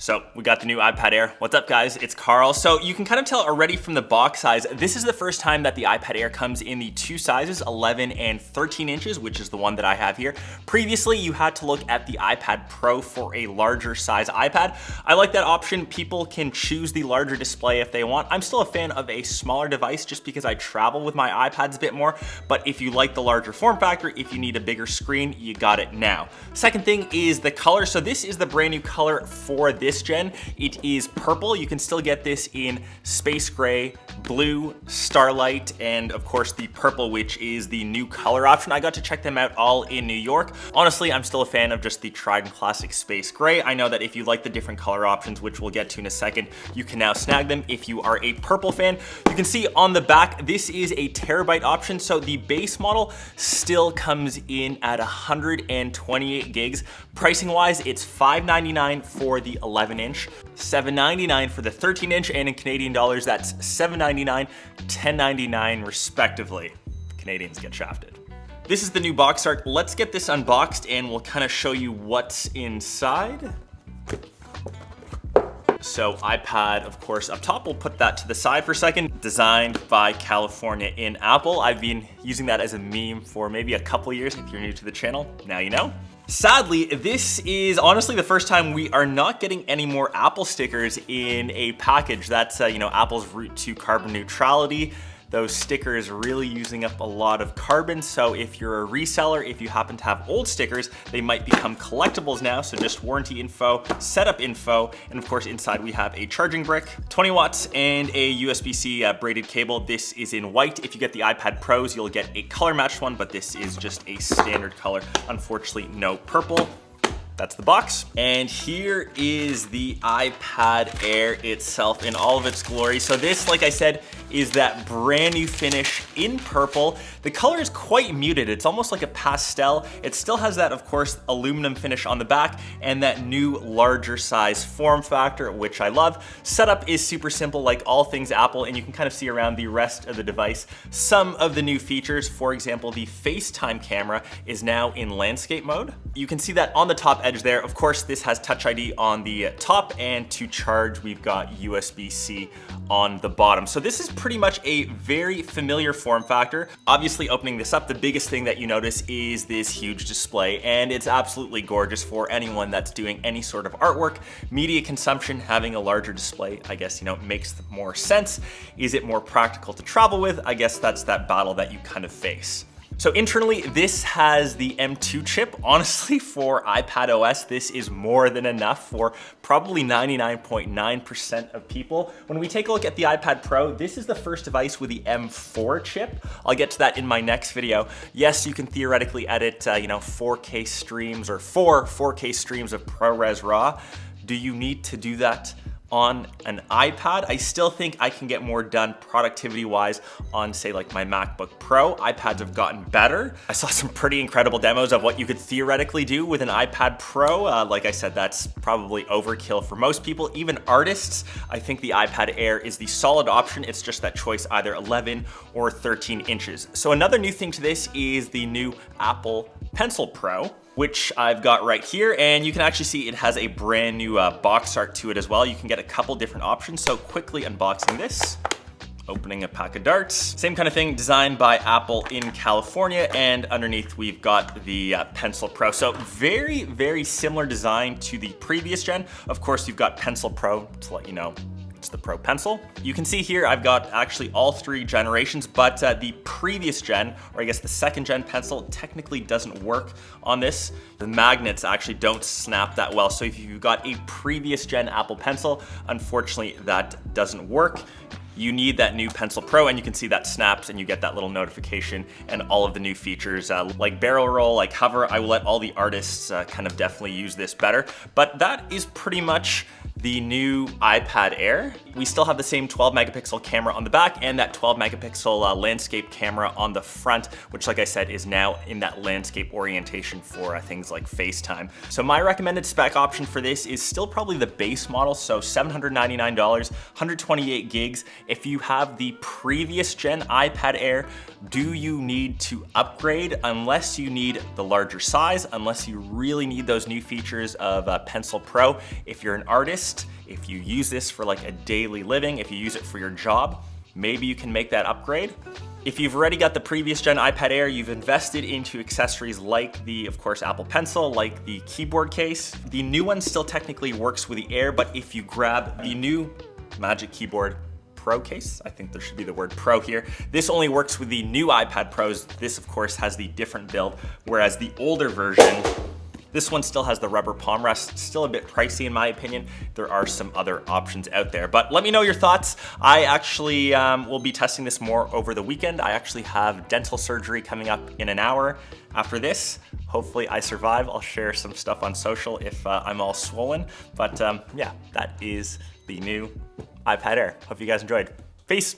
So we got the new iPad Air. What's up guys, it's Carl. So you can kind of tell already from the box size, this is the first time that the iPad Air comes in the two sizes, 11 and 13 inches, which is the one that I have here. Previously, you had to look at the iPad Pro for a larger size iPad. I like that option. People can choose the larger display if they want. I'm still a fan of a smaller device just because I travel with my iPads a bit more. But if you like the larger form factor, if you need a bigger screen, you got it now. Second thing is the color. So this is the brand new color for this gen. It is purple. You can still get this in space gray, blue, starlight, and of course the purple, which is the new color option. I got to check them out all in New York. Honestly, I'm still a fan of just the tried and classic space gray. I know that if you like the different color options, which we'll get to in a second, you can now snag them if you are a purple fan. You can see on the back, this is a terabyte option. So the base model still comes in at 128 gigs. Pricing wise, it's $599 for the 11 inch, $799 for the 13 inch, and in Canadian dollars, that's $799, $1099 respectively. Canadians get shafted. This is the new box art. Let's get this unboxed and we'll kind of show you what's inside. So iPad, of course, up top, we'll put that to the side for a second. Designed by California in Apple. I've been using that as a meme for maybe a couple years. If you're new to the channel, now you know. Sadly, this is honestly the first time we are not getting any more Apple stickers in a package. That's Apple's route to carbon neutrality. Those stickers really using up a lot of carbon. So if you're a reseller, if you happen to have old stickers, they might become collectibles now. So just warranty info, setup info, and of course inside we have a charging brick, 20 watts, and a USB-C braided cable. This is in white. If you get the iPad Pros, you'll get a color matched one, but this is just a standard color. Unfortunately, no purple. That's the box. And here is the iPad Air itself in all of its glory. So this, like I said, is that brand new finish in purple. The color is quite muted. It's almost like a pastel. It still has that, of course, aluminum finish on the back and that new larger size form factor, which I love. Setup is super simple, like all things Apple, and you can kind of see around the rest of the device some of the new features. For example, the FaceTime camera is now in landscape mode. You can see that on the top edge there. Of course, this has Touch ID on the top, and to charge, we've got USB-C on the bottom. So this is pretty much a very familiar form factor. Obviously, opening this up, the biggest thing that you notice is this huge display, and it's absolutely gorgeous for anyone that's doing any sort of artwork, media consumption. Having a larger display, I guess, makes more sense. Is it more practical to travel with? I guess that's that battle that you kind of face. So internally, this has the M2 chip. Honestly, for iPad OS, this is more than enough for probably 99.9% of people. When we take a look at the iPad Pro, this is the first device with the M4 chip. I'll get to that in my next video. Yes, you can theoretically edit 4K streams or 4K streams of ProRes RAW. Do you need to do that on an iPad? I still think I can get more done productivity wise on, say, like my MacBook Pro. iPads have gotten better. I saw some pretty incredible demos of what you could theoretically do with an iPad Pro. Like I said, that's probably overkill for most people, even artists. I think the iPad Air is the solid option. It's just that choice, either 11 or 13 inches. So another new thing to this is the new Apple Pencil Pro, which I've got right here, and you can actually see it has a brand new box art to it as well. You can get a couple different options. So quickly unboxing this, opening a pack of darts. Same kind of thing, designed by Apple in California, and underneath we've got the Pencil Pro. So very, very similar design to the previous gen. Of course, you've got Pencil Pro to let you know it's the Pro Pencil. You can see here I've got actually all three generations, but the previous gen, or I guess the second gen pencil, technically doesn't work on this. The magnets actually don't snap that well. So if you've got a previous gen Apple Pencil, unfortunately that doesn't work. You need that new Pencil Pro, and you can see that snaps and you get that little notification and all of the new features like barrel roll, like hover. I will let all the artists kind of definitely use this better, but that is pretty much the new iPad Air. We still have the same 12 megapixel camera on the back and that 12 megapixel landscape camera on the front, which, like I said, is now in that landscape orientation for things like FaceTime. So my recommended spec option for this is still probably the base model, so $799, 128 gigs. If you have the previous gen iPad Air, do you need to upgrade? Unless you need the larger size, unless you really need those new features of Pencil Pro. If you're an artist, artist, if you use this for like a daily living, if you use it for your job, maybe you can make that upgrade. If you've already got the previous gen iPad Air, you've invested into accessories like the, of course, Apple Pencil, like the keyboard case. The new one still technically works with the Air, but if you grab the new Magic Keyboard Pro case, I think there should be the word Pro here, this only works with the new iPad Pros. This, of course, has the different build, whereas the older version, this one still has the rubber palm rest, still a bit pricey in my opinion. There are some other options out there, but let me know your thoughts. I actually will be testing this more over the weekend. I actually have dental surgery coming up in an hour after this. Hopefully I survive. I'll share some stuff on social if I'm all swollen, but yeah, that is the new iPad Air. Hope you guys enjoyed. Peace.